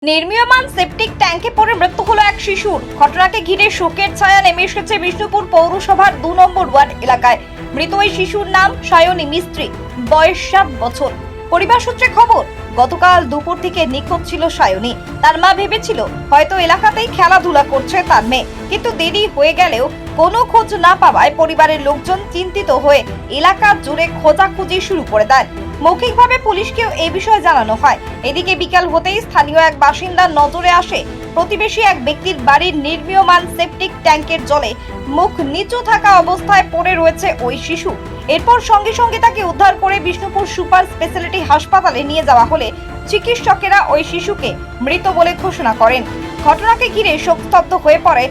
নির্মীয়মান septic ট্যাঙ্কে পড়ে মৃত্যু হলো এক শিশুর। ঘটনাকে ঘিরে শোকের ছায়া নেমে এসেছে বিষ্ণুপুর পৌরসভার 2 নম্বর ওয়ার্ড এলাকায়। মৃত ওই শিশুর নাম সায়নী মিস্ত্রি, বয়স 7 বছর। পরিবার সূত্রে খবর, গতকাল দুপুর থেকে নিখোঁজ ছিল সায়নী। তার মা ভেবেছিল হয়তো এলাকাতেই খেলাধুলা করছে তার মেয়ে, কিন্তু দেরি হয়ে গেলেও কোনো খোঁজ না পাওয়ায় পরিবারের লোকজন চিন্তিত হয়ে এলাকা জুড়ে খোঁজাখুঁজি শুরু করে দেয়। মৌখিকভাবে পুলিশকেও এই বিষয়ে জানানো হয়। এদিকে বিকাল হতেই স্থানীয় এক বাসিন্দার নজরে আসে প্রতিবেশী এক ব্যক্তির বাড়ির নির্মীয়মান সেপটিক ট্যাঙ্কের জলে মুখ নিচু থাকা অবস্থায় পড়ে রয়েছে ওই শিশু। এরপর সঙ্গে সঙ্গে তাকে উদ্ধার করে বিষ্ণুপুর সুপার স্পেশালিটি হাসপাতালে নিয়ে যাওয়া হলে চিকিৎসকেরা ওই শিশুকে মৃত বলে ঘোষণা করেন। ঘটনাকে ঘিরে শোকস্তব্ধ হয়ে পড়ে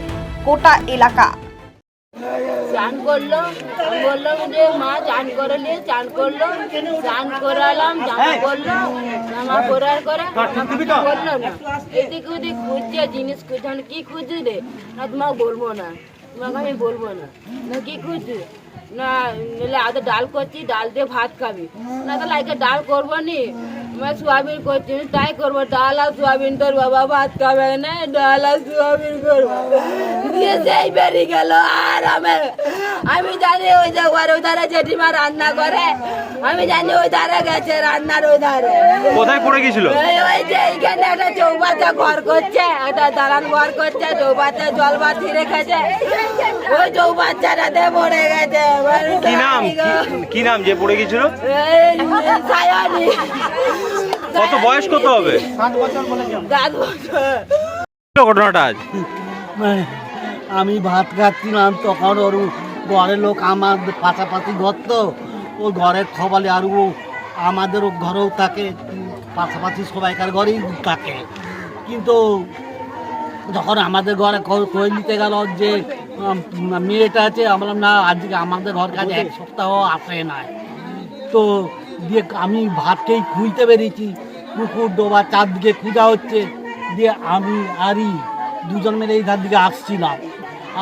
গোটা এলাকা। চান করলো, বললো যে মা চান করে নিয়ে চান করলো, চান করালাম, জামা করলো, জামা করার করে করলো না। এদিক ওদিক খুঁজছে জিনিস খুঁজছে, কি খুঁজছি রে না তোমাকে বলবো না, তোমাকে আমি বলবো না। না কি খুঁজছি না, নিলে আদে ডাল করছি, ডাল দিয়ে ভাত খাবি না, তাহলে আজকে ডাল করবো নি, मैं सोयाबीन করছি তাই করবো, ডাল আর সোয়াবিন তোর বাবা ভাত খাবে না, ডাল আর সোয়াবিন করবো দিয়ে সেই বেরিয়ে গেল। আর আমি জানি ওই যে ওই ধারে জেঠিমা রান্না করে, আমি জানি ওই ধারে গেছে রান্নার ওই ধারে। কোথায় পড়ে গেছিল? ওই যে এইখানে একটা চৌবাচ্চা ঘর করছে, একটা দালান ঘর করছে, চৌবাচ্চা জল বাতি রেখেছে, ওই চৌবাচ্চাটাতে পড়ে গেছে। কি নাম যে পড়ে গেছিল? সায়নী। কত বয়স কত হবে? 7 বছর। ঘটনাটা আজ আমি ভাত খাচ্ছিলাম, তখন ওর ঘরের লোক আমার পাশাপাশি ঘর, তো ও ঘরের খবরে আর ও আমাদের ঘরেও থাকে, পাশাপাশি সবাইকার ঘরেই থাকে। কিন্তু যখন আমাদের ঘরে খোঁজ নিতে গেল যে মেয়েটা আছে, আমরা না আজকে আমাদের ঘর কাছে 1 সপ্তাহ আসে নাই। তো দিয়ে আমি ভাতকেই খুঁজতে বেরিয়েছি, পুকুর ডোবা চারদিকে খুঁজা হচ্ছে। দিয়ে আমি আরই দুজন মিলে এই ধার দিকে আসছিলাম,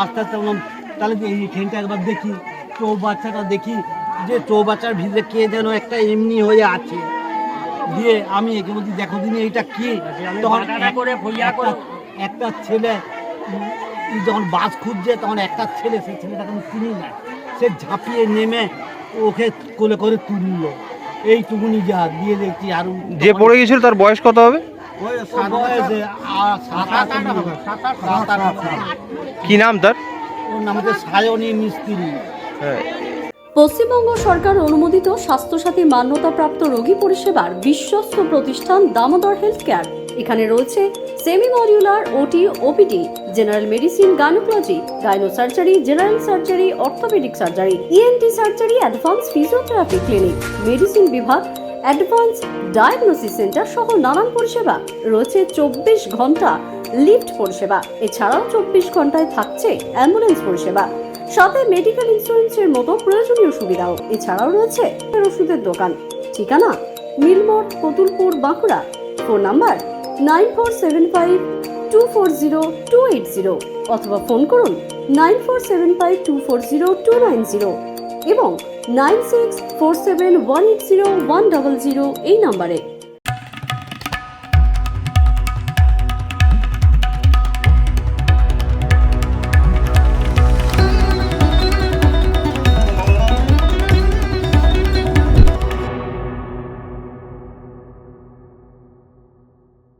আস্তে আস্তে বললাম তাহলে এইখানটা একবার দেখি, চৌবাচ্চাটা দেখি যে চৌবাচ্চার ভিতরে কে যেন একটা এমনি হয়ে আছে। দিয়ে আমি একে বলছি দেখো দিনে এইটা কি, তখন একটা ছেলে যখন বাস খুঁজছে, তখন একটা ছেলে, সেই ছেলেটাকে আমি চিনি না, সে ঝাঁপিয়ে নেমে ওকে কোলে করে তুললো। এইটুকুনি যা দিয়ে দেখছি। আর যে পড়ে গেছিল তার বয়স কত হবে? কি নাম তার? ওর নাম হচ্ছে সায়নী মিস্ত্রি। হ্যাঁ। পশ্চিমবঙ্গ সরকার অনুমোদিত স্বাস্থ্যসাথী মান্যতাপ্রাপ্ত রোগী পরিষেবার বিশ্বস্ত প্রতিষ্ঠান দামোদর হেলথ কেয়ার। এখানে রয়েছে semi modular OT, OPD, general medicine, gynaecology, gynae surgery, general surgery, orthopaedic surgery, ENT surgery, advance physiotherapy clinic, medicine বিভাগ, অ্যাডভান্স ডায়াগনোসিস সেন্টার সহ নানান পরিষেবা রয়েছে। 24 ঘন্টা লিফট পরিষেবা, এছাড়াও 24 ঘন্টায় থাকছে অ্যাম্বুলেন্স পরিষেবা, সাথে মেডিকেল ইন্স্যুরেন্সের মতো প্রয়োজনীয় সুবিধাও। এছাড়াও রয়েছে ওষুধের দোকান। ঠিকানা মিলমোড়, কতুলপুর, বাঁকুড়া। ফোন নাম্বার 9475240280 অথবা ফোন করুন 9475240290 এবং 9647180100 এই নম্বরে।